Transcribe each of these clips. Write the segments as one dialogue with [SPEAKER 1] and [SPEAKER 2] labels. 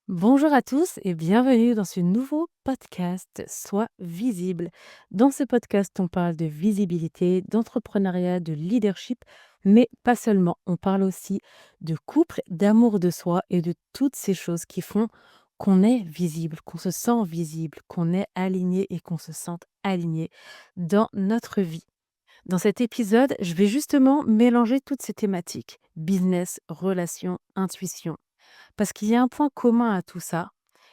[SPEAKER 1] Bonjour à tous et bienvenue dans ce nouveau podcast Sois visible. Dans ce podcast, on parle de visibilité, d'entrepreneuriat, de leadership, mais pas seulement. On parle aussi de couple, d'amour de soi et de toutes ces choses qui font qu'on est visible, qu'on se sent visible, qu'on est aligné et qu'on se sente aligné dans notre vie. Dans cet épisode, je vais justement mélanger toutes ces thématiques, business, relations, intuition, parce qu'il y a un point commun à tout ça,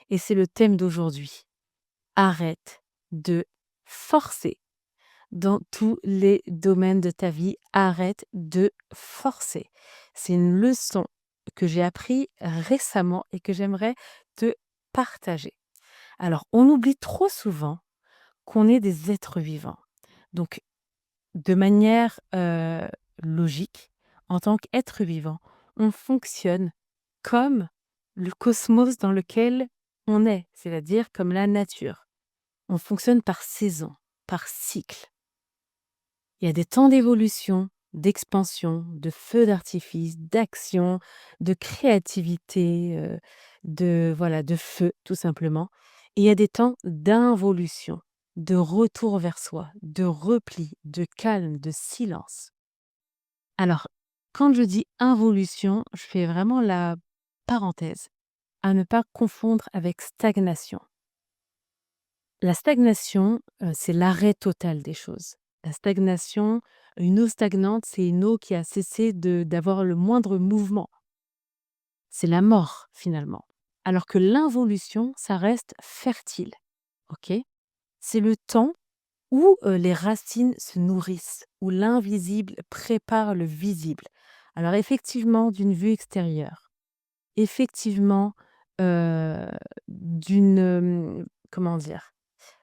[SPEAKER 1] et c'est le thème d'aujourd'hui. Arrête de forcer dans tous les domaines de ta vie. Arrête de forcer. C'est une leçon que j'ai appris récemment et que j'aimerais te partager. Alors, on oublie trop souvent qu'on est des êtres vivants. Donc, de manière logique, en tant qu'être vivant, on fonctionne comme le cosmos dans lequel on est, c'est-à-dire comme la nature. On fonctionne par saison, par cycle. Il y a des temps d'évolution, d'expansion, de feux d'artifice, d'action, de créativité, de feu tout simplement. Et il y a des temps d'involution, de retour vers soi, de repli, de calme, de silence. Alors, quand je dis involution, je fais vraiment la parenthèse à ne pas confondre avec stagnation. La stagnation, c'est l'arrêt total des choses. La stagnation, une eau stagnante, c'est une eau qui a cessé d'avoir le moindre mouvement. C'est la mort finalement. Alors que l'involution, ça reste fertile, OK? C'est le temps où, les racines se nourrissent, où l'invisible prépare le visible. Alors effectivement, d'une vue extérieure, effectivement, heu, comment dire?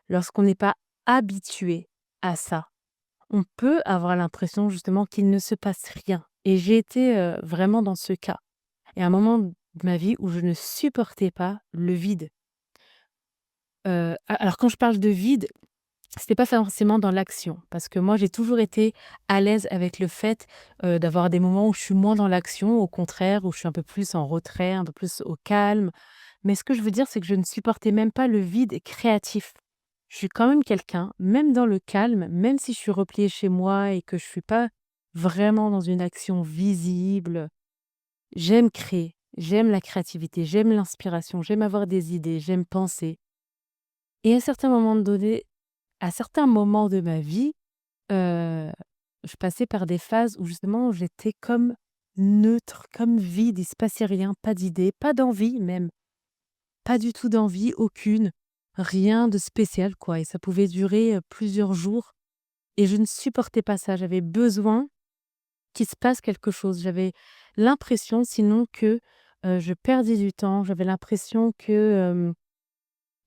[SPEAKER 1] Lorsqu'on n'est pas habitué à ça, on peut avoir l'impression justement qu'il ne se passe rien et j'ai été, vraiment dans ce cas et à un moment de ma vie où je ne supportais pas le vide. Alors quand je parle de vide, c'était pas forcément dans l'action parce que moi j'ai toujours été à l'aise avec le fait, d'avoir des moments où je suis moins dans l'action, au contraire, où je suis un peu plus en retrait, un peu plus au calme. Mais ce que je veux dire, c'est que je ne supportais même pas le vide créatif. Je suis quand même quelqu'un, même dans le calme, même si je suis repliée chez moi et que je suis pas vraiment dans une action visible, j'aime créer, j'aime la créativité, j'aime l'inspiration, j'aime avoir des idées, j'aime penser. Et à certains moments de ma vie, heu, je passais par des phases où justement j'étais comme neutre, comme vide, il se passait rien, pas d'idées, pas d'envie même. Pas du tout d'envie, aucune, rien de spécial quoi et ça pouvait durer, plusieurs jours et je ne supportais pas ça. J'avais besoin qu'il se passe quelque chose. J'avais l'impression sinon que, je perdais du temps. J'avais l'impression que,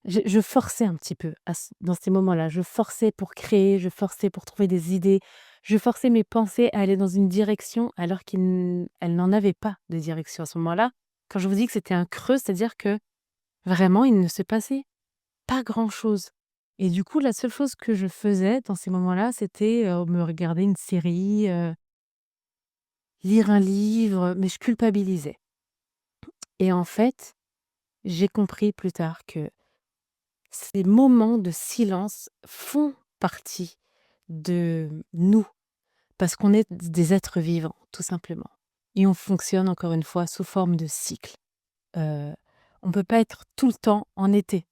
[SPEAKER 1] je forçais un petit peu à ce dans ces moments-là. Je forçais pour créer, je forçais pour trouver des idées, je forçais mes pensées à aller dans une direction alors elles n'en avaient pas de direction à ce moment-là. Quand je vous dis que c'était un creux, c'est-à-dire que vraiment il ne se passait pas grand-chose et du coup, la seule chose que je faisais dans ces moments-là, c'était, me regarder une série, lire un livre, mais je culpabilisais et en fait, j'ai compris plus tard que ces moments de silence font partie de nous, parce qu'on est des êtres vivants, tout simplement et on fonctionne encore une fois sous forme de cycle. Heu, on peut pas être tout le temps en été.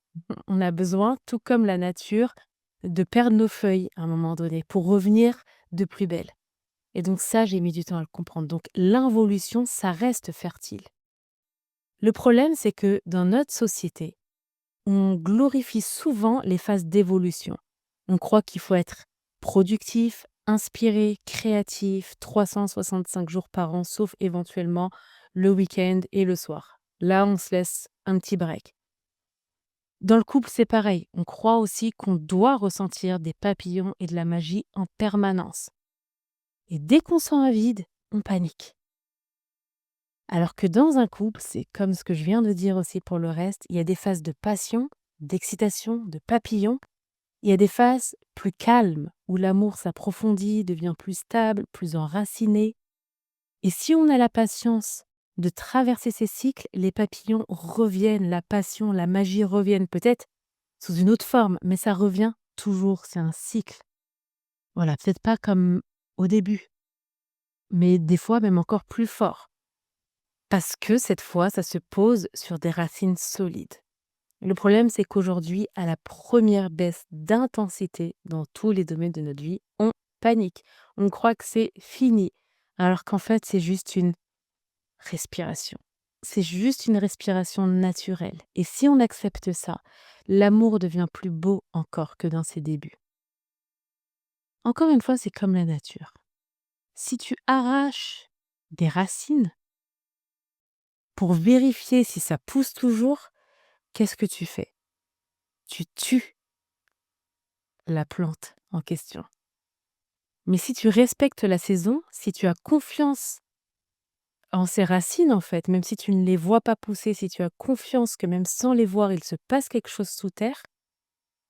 [SPEAKER 1] On a besoin, tout comme la nature, de perdre nos feuilles à un moment donné pour revenir de plus belle et donc ça, j'ai mis du temps à le comprendre. Donc l'involution, ça reste fertile. Le problème, c'est que dans notre société, on glorifie souvent les phases d'évolution. On croit qu'il faut être productif, inspiré, créatif, 365 jours par an, sauf éventuellement le week-end et le soir. Là, on se laisse un petit break. Dans le couple, c'est pareil. On croit aussi qu'on doit ressentir des papillons et de la magie en permanence. Et dès qu'on sent un vide, on panique. Alors que dans un couple, c'est comme ce que je viens de dire aussi pour le reste, il y a des phases de passion, d'excitation, de papillon. Il y a des phases plus calmes, où l'amour s'approfondit, devient plus stable, plus enraciné. Et si on a la patience de traverser ces cycles, les papillons reviennent, la passion, la magie reviennent, peut-être sous une autre forme, mais ça revient toujours, c'est un cycle. Voilà, peut-être pas comme au début, mais des fois même encore plus fort. Parce que cette fois, ça se pose sur des racines solides. Le problème, c'est qu'aujourd'hui, à la première baisse d'intensité dans tous les domaines de notre vie, on panique. On croit que c'est fini, alors qu'en fait, c'est juste une respiration. C'est juste une respiration naturelle. Et si on accepte ça, l'amour devient plus beau encore que dans ses débuts. Encore une fois, c'est comme la nature. Si tu arraches des racines pour vérifier si ça pousse toujours, qu'est-ce que tu fais? Tu tues la plante en question. Mais si tu respectes la saison, si tu as confiance en ces racines, en fait, même si tu ne les vois pas pousser, si tu as confiance que même sans les voir, il se passe quelque chose sous terre,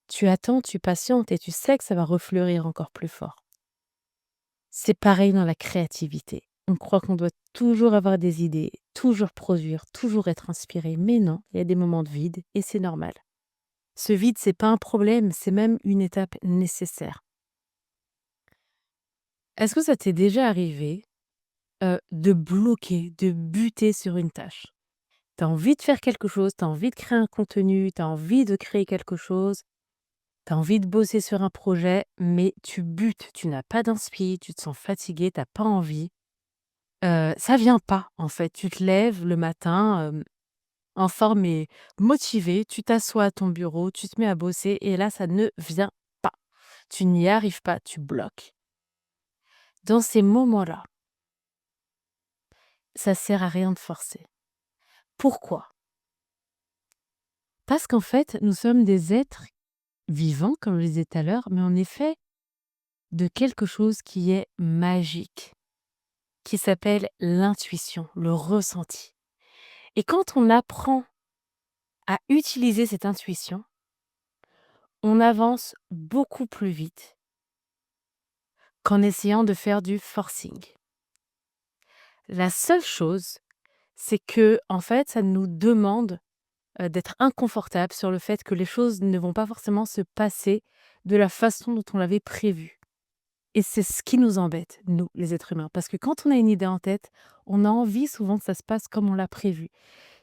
[SPEAKER 1] tu attends, tu patientes et tu sais que ça va refleurir encore plus fort. C'est pareil dans la créativité. On croit qu'on doit toujours avoir des idées, toujours produire, toujours être inspiré. Mais non, il y a des moments de vide et c'est normal. Ce vide, c'est pas un problème, c'est même une étape nécessaire. Est-ce que ça t'est déjà arrivé de bloquer, de buter sur une tâche? Tu as envie de faire quelque chose, tu as envie de créer un contenu, tu as envie de créer quelque chose, tu as envie de bosser sur un projet, mais tu butes, tu n'as pas d'inspi, tu te sens fatigué, tu pas envie. Ça vient pas, en fait. Tu te lèves le matin, en forme et motivé, tu t'assois à ton bureau, tu te mets à bosser et là, ça ne vient pas. Tu n'y arrives pas, tu bloques. Dans ces moments-là, ça sert à rien de forcer. Pourquoi? Parce qu'en fait, nous sommes des êtres vivants, comme je le disais tout à l'heure, mais on est fait de quelque chose qui est magique, qui s'appelle l'intuition, le ressenti. Et quand on apprend à utiliser cette intuition, on avance beaucoup plus vite qu'en essayant de faire du forcing. La seule chose, c'est que en fait, ça nous demande, d'être inconfortable sur le fait que les choses ne vont pas forcément se passer de la façon dont on l'avait prévu. Et c'est ce qui nous embête, nous, les êtres humains. Parce que quand on a une idée en tête, on a envie souvent que ça se passe comme on l'a prévu.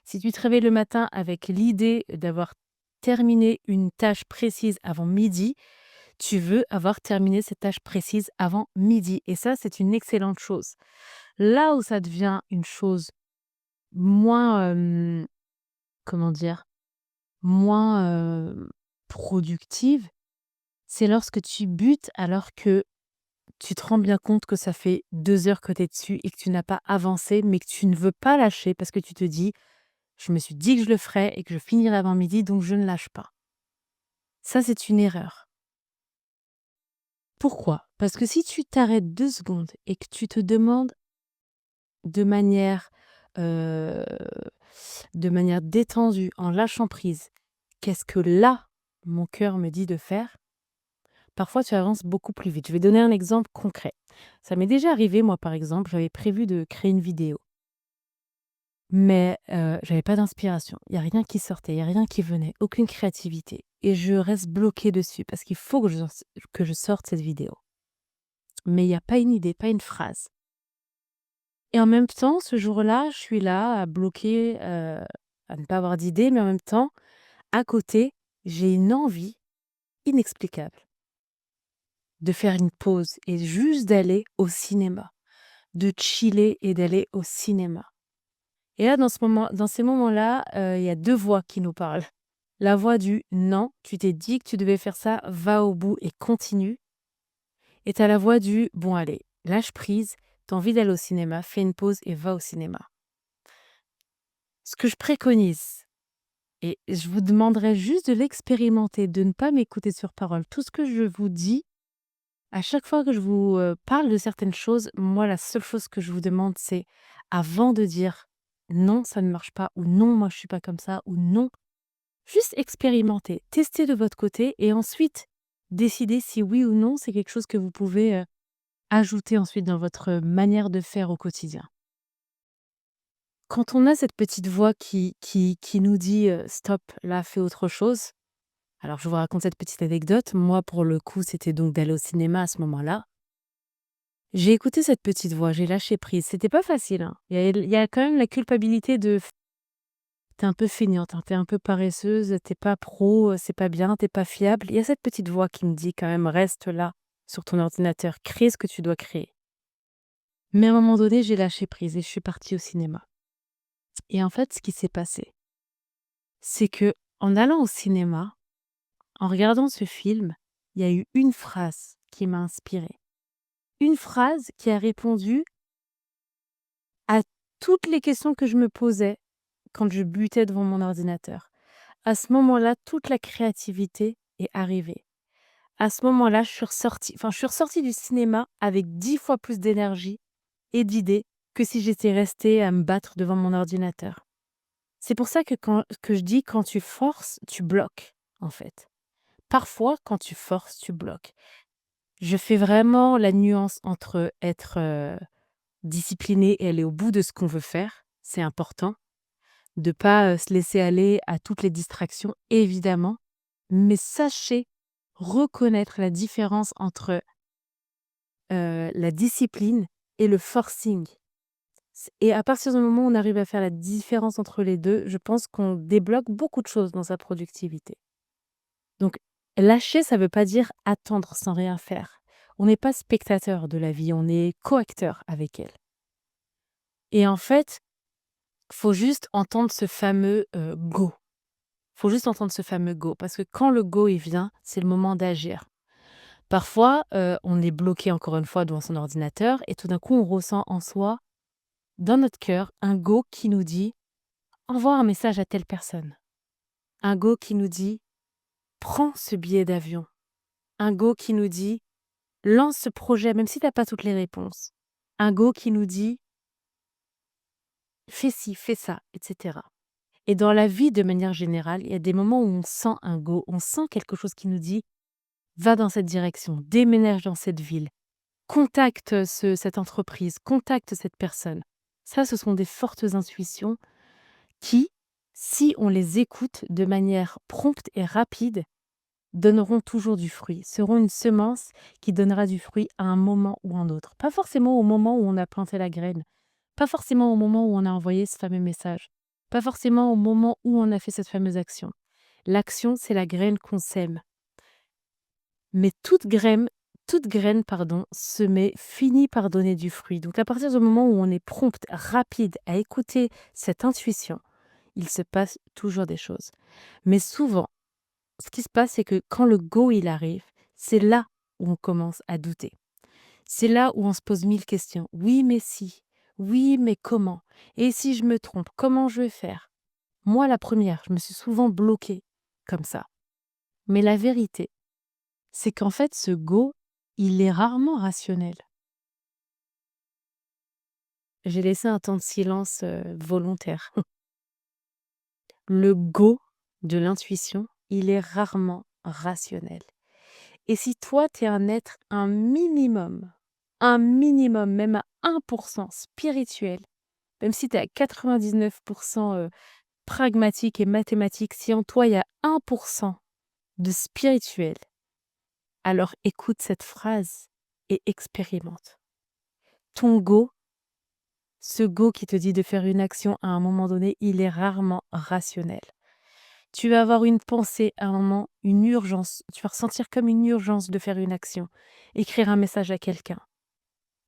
[SPEAKER 1] Si tu te réveilles le matin avec l'idée d'avoir terminé une tâche précise avant midi, tu veux avoir terminé cette tâche précise avant midi. Et ça, c'est une excellente chose. Là où ça devient une chose moins, comment dire? Moins, productive, c'est lorsque tu butes alors que tu te rends bien compte que ça fait 2 heures que tu es dessus et que tu n'as pas avancé, mais que tu ne veux pas lâcher parce que tu te dis: «Je me suis dit que je le ferais et que je finirais avant midi, donc je ne lâche pas». Ça, c'est une erreur. Pourquoi? Parce que si tu t'arrêtes 2 secondes et que tu te demandes de manière, heu, de manière détendue, en lâchant prise: «Qu'est-ce que là, mon cœur me dit de faire?» Parfois, tu avances beaucoup plus vite. Je vais donner un exemple concret. Ça m'est déjà arrivé, moi, par exemple, j'avais prévu de créer une vidéo, mais j'avais pas d'inspiration. Il y a rien qui sortait, il y a rien qui venait, aucune créativité et je reste bloquée dessus parce qu'il faut que je sorte cette vidéo. Mais il y a pas une idée, pas une phrase et en même temps, ce jour-là, je suis là à bloquer, à ne pas avoir d'idée, mais en même temps, à côté, j'ai une envie inexplicable de faire une pause et juste d'aller au cinéma. De chiller et d'aller au cinéma. Et là, dans ces moments-là, il y a 2 voix qui nous parlent. La voix du: «Non, tu t'es dit que tu devais faire ça, va au bout et continue» et tu as la voix du: «Bon allez, lâche prise, tu as envie d'aller au cinéma, fais une pause et va au cinéma». Ce que je préconise et je vous demanderai juste de l'expérimenter, de ne pas m'écouter sur parole. Tout ce que je vous dis, à chaque fois que je vous, parle de certaines choses, moi, la seule chose que je vous demande, c'est avant de dire: «Non, ça ne marche pas» ou «Non, moi, je suis pas comme ça» ou «Non», juste expérimenter, tester de votre côté et ensuite décider si oui ou non, c'est quelque chose que vous pouvez, ajouter ensuite dans votre manière de faire au quotidien. Quand on a cette petite voix qui nous dit, «Stop, là, fais autre chose». Alors je vous raconte cette petite anecdote. Moi, pour le coup, c'était donc d'aller au cinéma à ce moment-là. J'ai écouté cette petite voix, j'ai lâché prise. C'était pas facile, hein. Il y a quand même la culpabilité de tu un peu feignante, hein, tu un peu paresseuse, t'es pas pro, c'est pas bien, t'es pas fiable. Il y a cette petite voix qui me dit quand même: «Reste là, sur ton ordinateur, crée ce que tu dois créer». Mais à un moment donné, j'ai lâché prise et je suis partie au cinéma. Et en fait, ce qui s'est passé, c'est que en allant au cinéma, en regardant ce film, il y a eu une phrase qui m'a inspirée. Une phrase qui a répondu à toutes les questions que je me posais quand je butais devant mon ordinateur. À ce moment-là, toute la créativité est arrivée. À ce moment-là, je suis ressortie du cinéma avec 10 fois plus d'énergie et d'idées que si j'étais restée à me battre devant mon ordinateur. C'est pour ça que je dis: «Quand tu forces, tu bloques», en fait. Parfois, quand tu forces, tu bloques. Je fais vraiment la nuance entre être, discipliné et aller au bout de ce qu'on veut faire, c'est important. De pas, se laisser aller à toutes les distractions, évidemment, mais sachez reconnaître la différence entre, la discipline et le forcing. Et à partir du moment où on arrive à faire la différence entre les 2, je pense qu'on débloque beaucoup de choses dans sa productivité. Donc lâcher, ça ne veut pas dire attendre sans rien faire. On n'est pas spectateur de la vie, on est coacteur avec elle. Et en fait, faut juste entendre ce fameux, go. Faut juste entendre ce fameux go parce que quand le go, il vient, c'est le moment d'agir. Parfois, on est bloqué encore une fois devant son ordinateur et tout d'un coup, on ressent en soi, dans notre cœur, un go qui nous dit: «Envoie un message à telle personne». Un go qui nous dit: «Prends ce billet d'avion». Un go qui nous dit: «Lance ce projet même si tu as pas toutes les réponses». Un go qui nous dit: «Fais ci, fais ça» et cetera. Et dans la vie, de manière générale, il y a des moments où on sent un go, on sent quelque chose qui nous dit: «Va dans cette direction, déménage dans cette ville, contacte cette entreprise, contacte cette personne». Ça, ce sont des fortes intuitions qui, si on les écoute de manière prompte et rapide, donneront toujours du fruit, seront une semence qui donnera du fruit à un moment ou un autre. Pas forcément au moment où on a planté la graine, pas forcément au moment où on a envoyé ce fameux message, pas forcément au moment où on a fait cette fameuse action. L'action, c'est la graine qu'on sème. Mais toute graine, pardon, semée finit par donner du fruit. Donc à partir du moment où on est prompte, rapide à écouter cette intuition, il se passe toujours des choses. Mais souvent, ce qui se passe, c'est que quand le go, il arrive, c'est là où on commence à douter. C'est là où on se pose 1000 questions. Oui, mais si. Oui, mais comment? Et si je me trompe, comment je vais faire? Moi, la première, je me suis souvent bloquée comme ça. Mais la vérité, c'est qu'en fait, ce go, il est rarement rationnel. J'ai laissé un temps de silence volontaire. Le go de l'intuition, il est rarement rationnel. Et si toi, tu es un être un minimum, même à 1% spirituel, même si tu es à 99% pragmatique et mathématique, si en toi il y a 1% de spirituel, alors écoute cette phrase et expérimente. Ton go, ce go qui te dit de faire une action à un moment donné, il est rarement rationnel. Tu vas avoir une pensée à un moment, une urgence. Tu vas ressentir comme une urgence de faire une action. Écrire un message à quelqu'un,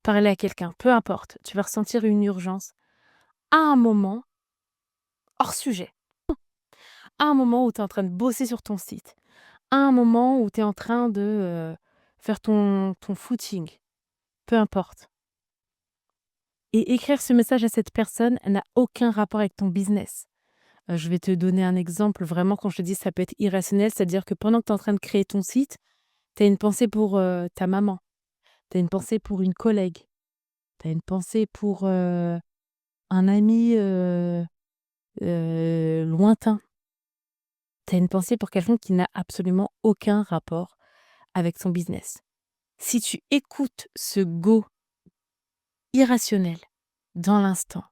[SPEAKER 1] parler à quelqu'un, peu importe. Tu vas ressentir une urgence à un moment hors sujet. À un moment où tu es en train de bosser sur ton site. À un moment où tu es en train de faire ton footing. Peu importe. Et écrire ce message à cette personne n'a aucun rapport avec ton business. Je vais te donner un exemple, vraiment quand je te dis ça peut être irrationnel, c'est-à-dire que pendant que tu es en train de créer ton site, tu as une pensée pour, ta maman, tu as une pensée pour une collègue, tu as une pensée pour, un ami, lointain. Tu as une pensée pour quelqu'un qui n'a absolument aucun rapport avec son business. Si tu écoutes ce go irrationnel dans l'instant,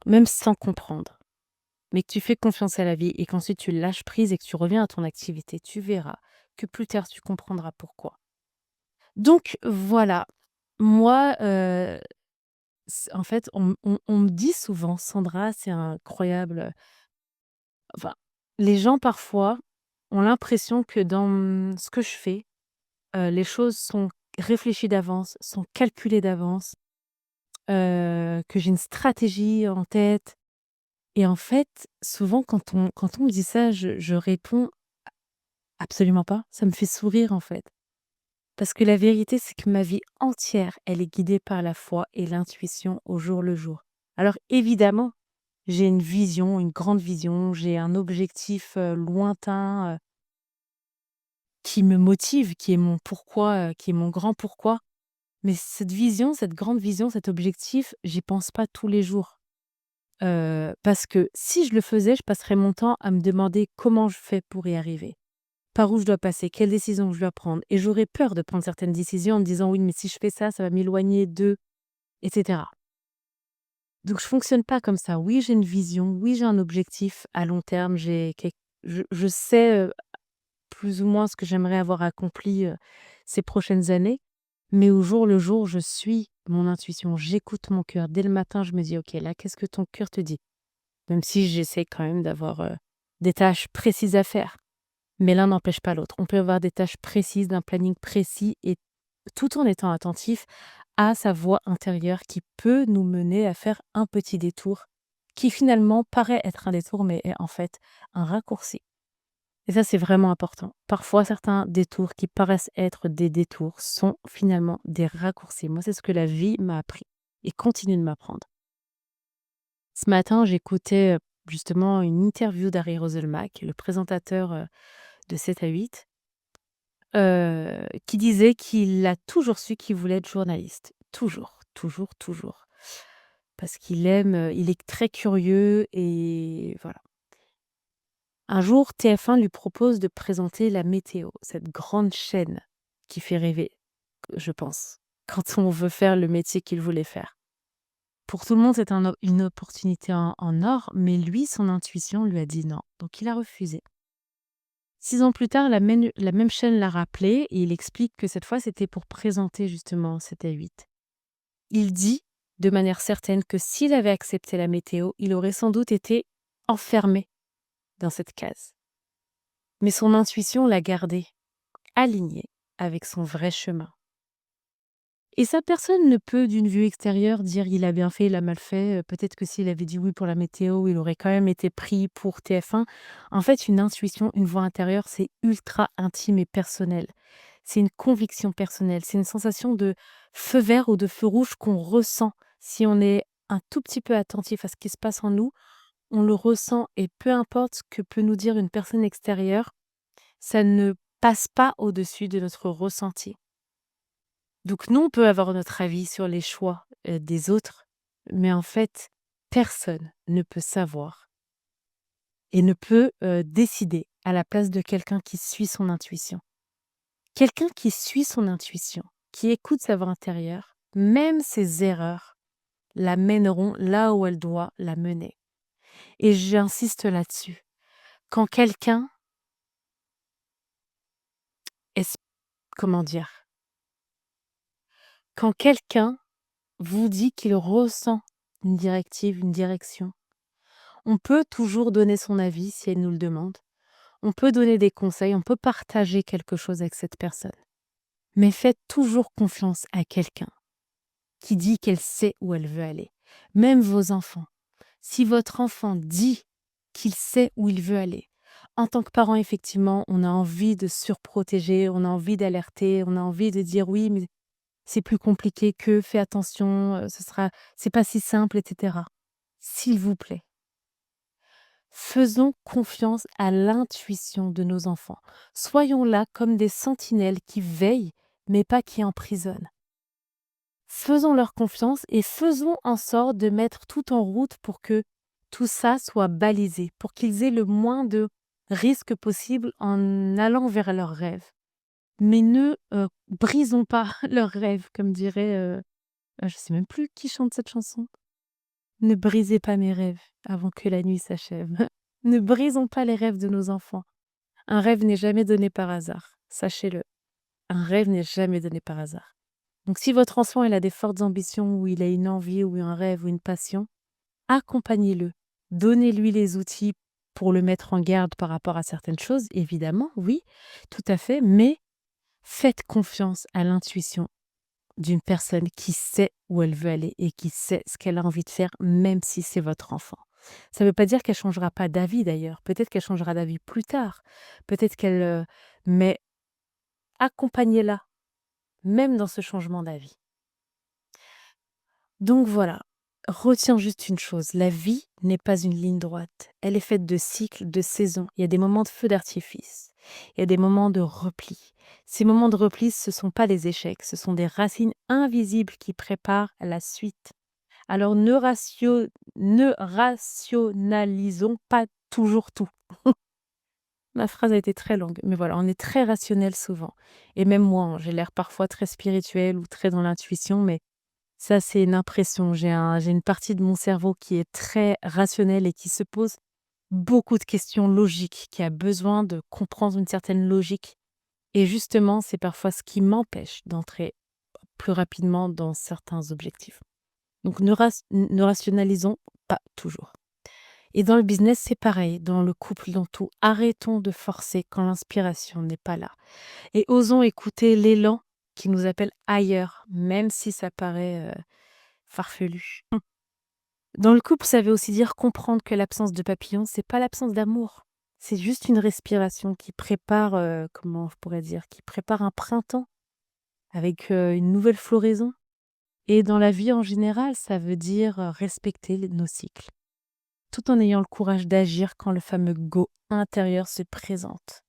[SPEAKER 1] même sans comprendre, mais que tu fais confiance à la vie et qu'ensuite tu lâches prise et que tu reviens à ton activité, tu verras que plus tard tu comprendras pourquoi. Donc voilà, moi, en fait, on me dit souvent: «Sandra, c'est incroyable», enfin, les gens parfois ont l'impression que dans, ce que je fais, les choses sont réfléchies d'avance, sont calculées d'avance, que j'ai une stratégie en tête et en fait, souvent quand on me dit ça, je réponds: «Absolument pas». Ça me fait sourire, en fait. Parce que la vérité, c'est que ma vie entière, elle est guidée par la foi et l'intuition au jour le jour. Alors évidemment, j'ai une vision, une grande vision, j'ai un objectif, lointain, qui me motive, qui est mon pourquoi, qui est mon grand pourquoi. Mais cette vision, cette grande vision, cet objectif, j'y pense pas tous les jours. Parce que si je le faisais, je passerais mon temps à me demander comment je fais pour y arriver. Par où je dois passer, quelles décisions je dois prendre et j'aurais peur de prendre certaines décisions en me disant: «Oui, mais si je fais ça, ça va m'éloigner de» et cetera. Donc je fonctionne pas comme ça. Oui, j'ai une vision, oui, j'ai un objectif à long terme, j'ai quel je sais, plus ou moins ce que j'aimerais avoir accompli, ces prochaines années, mais au jour le jour, je suis mon intuition, j'écoute mon cœur. Dès le matin, je me dis: «OK, là, qu'est-ce que ton cœur te dit?» Même si j'essaie quand même d'avoir, des tâches précises à faire, mais l'un n'empêche pas l'autre. On peut avoir des tâches précises, d'un planning précis et tout en étant attentif à sa voix intérieure qui peut nous mener à faire un petit détour qui finalement paraît être un détour, mais est en fait un raccourci. Et ça, c'est vraiment important. Parfois, certains détours qui paraissent être des détours sont finalement des raccourcis. Moi, c'est ce que la vie m'a appris et continue de m'apprendre. Ce matin, j'écoutais, justement une interview d'Harry Roselmack, le présentateur, de 7 à 8, qui disait qu'il a toujours su qu'il voulait être journaliste. Toujours, toujours, toujours. Parce qu'il aime, il est très curieux et voilà. Un jour, TF1 lui propose de présenter la météo, cette grande chaîne qui fait rêver, je pense, quand on veut faire le métier qu'il voulait faire. Pour tout le monde, c'est une opportunité en or, mais lui, son intuition lui a dit non. Donc il a refusé. 6 ans plus tard, la même chaîne l'a rappelé et il explique que cette fois, c'était pour présenter justement 7 à 8. Il dit, de manière certaine, que s'il avait accepté la météo, il aurait sans doute été enfermé dans cette case. Mais son intuition l'a gardé aligné avec son vrai chemin. Et ça, personne ne peut, d'une vue extérieure, dire: «Il a bien fait, il a mal fait». Peut-être que s'il avait dit oui pour la météo, il aurait quand même été pris pour TF1. En fait, une intuition, une voix intérieure, c'est ultra intime et personnel. C'est une conviction personnelle, c'est une sensation de feu vert ou de feu rouge qu'on ressent. Si on est un tout petit peu attentif à ce qui se passe en nous, on le ressent et peu importe ce que peut nous dire une personne extérieure, ça ne passe pas au-dessus de notre ressenti. Donc nous, on peut avoir notre avis sur les choix, des autres, mais en fait, personne ne peut savoir et ne peut, décider à la place de quelqu'un qui suit son intuition. Quelqu'un qui suit son intuition, qui écoute sa voix intérieure, même ses erreurs la mèneront là où elle doit la mener et j'insiste là-dessus. Quand quelqu'un est comment dire? Quand quelqu'un vous dit qu'il ressent une directive, une direction, on peut toujours donner son avis si elle nous le demande. On peut donner des conseils, on peut partager quelque chose avec cette personne. Mais faites toujours confiance à quelqu'un qui dit qu'elle sait où elle veut aller. Même vos enfants. Si votre enfant dit qu'il sait où il veut aller, en tant que parent, effectivement, on a envie de surprotéger, on a envie d'alerter, on a envie de dire oui, mais c'est plus compliqué que, fais attention, c'est pas si simple, etc. S'il vous plaît, faisons confiance à l'intuition de nos enfants. Soyons là comme des sentinelles qui veillent, mais pas qui emprisonnent. Faisons leur confiance et faisons en sorte de mettre tout en route pour que tout ça soit balisé, pour qu'ils aient le moins de risques possible en allant vers leurs rêves. Mais ne brisons pas leurs rêves, comme dirait, je sais même plus qui chante cette chanson. Ne brisez pas mes rêves avant que la nuit s'achève. Ne brisons pas les rêves de nos enfants. Un rêve n'est jamais donné par hasard, sachez-le. Un rêve n'est jamais donné par hasard. Donc si votre enfant il a des fortes ambitions ou il a une envie ou un rêve ou une passion, accompagnez-le. Donnez-lui les outils pour le mettre en garde par rapport à certaines choses, évidemment, oui, tout à fait, mais faites confiance à l'intuition d'une personne qui sait où elle veut aller et qui sait ce qu'elle a envie de faire, même si c'est votre enfant. Ça ne veut pas dire qu'elle changera pas d'avis d'ailleurs. Peut-être qu'elle changera d'avis plus tard. Peut-être qu'elle... mais accompagnez-la, même dans ce changement d'avis. Donc voilà, retiens juste une chose, la vie n'est pas une ligne droite. Elle est faite de cycles, de saisons. Il y a des moments de feu d'artifice, il y a des moments de repli. Ces moments de repli, ce ne sont pas des échecs, ce sont des racines invisibles qui préparent la suite. Alors ne rationalisons pas toujours tout. Ma phrase a été très longue, mais voilà, on est très rationnel souvent. Et même moi, hein, j'ai l'air parfois très spirituel ou très dans l'intuition, mais ça, c'est une impression. J'ai une partie de mon cerveau qui est très rationnelle et qui se pose beaucoup de questions logiques, qui a besoin de comprendre une certaine logique. Et justement, c'est parfois ce qui m'empêche d'entrer plus rapidement dans certains objectifs. Donc ne rationalisons pas toujours. Et dans le business, c'est pareil, dans le couple, dans tout. Arrêtons de forcer quand l'inspiration n'est pas là. Et osons écouter l'élan qui nous appelle ailleurs, même si ça paraît farfelu. Dans le couple, ça veut aussi dire comprendre que l'absence de papillon, c'est pas l'absence d'amour. C'est juste une respiration qui prépare, comment je pourrais dire, qui prépare un printemps avec une nouvelle floraison. Et dans la vie en général, ça veut dire respecter nos cycles, tout en ayant le courage d'agir quand le fameux go intérieur se présente.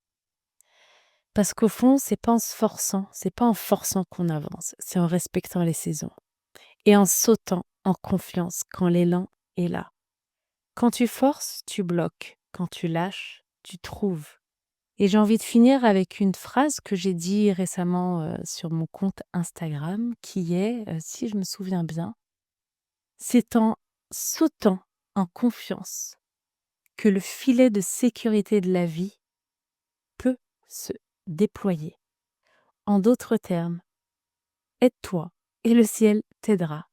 [SPEAKER 1] Parce qu'au fond, c'est pas en forçant qu'on avance, c'est en respectant les saisons et en sautant en confiance quand l'élan est là. Quand tu forces, tu bloques. Quand tu lâches, tu trouves. Et j'ai envie de finir avec une phrase que j'ai dit récemment sur mon compte Instagram, qui est, si je me souviens bien, c'est en sautant en confiance que le filet de sécurité de la vie peut se déployer. En d'autres termes, aide-toi et le ciel t'aidera.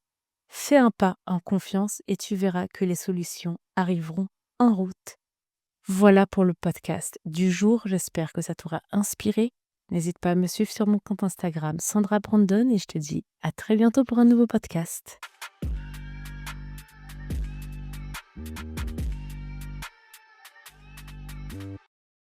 [SPEAKER 1] Fais un pas en confiance et tu verras que les solutions arriveront en route. Voilà pour le podcast du jour. J'espère que ça t'aura inspiré. N'hésite pas à me suivre sur mon compte Instagram Sandra Brandon et je te dis à très bientôt pour un nouveau podcast.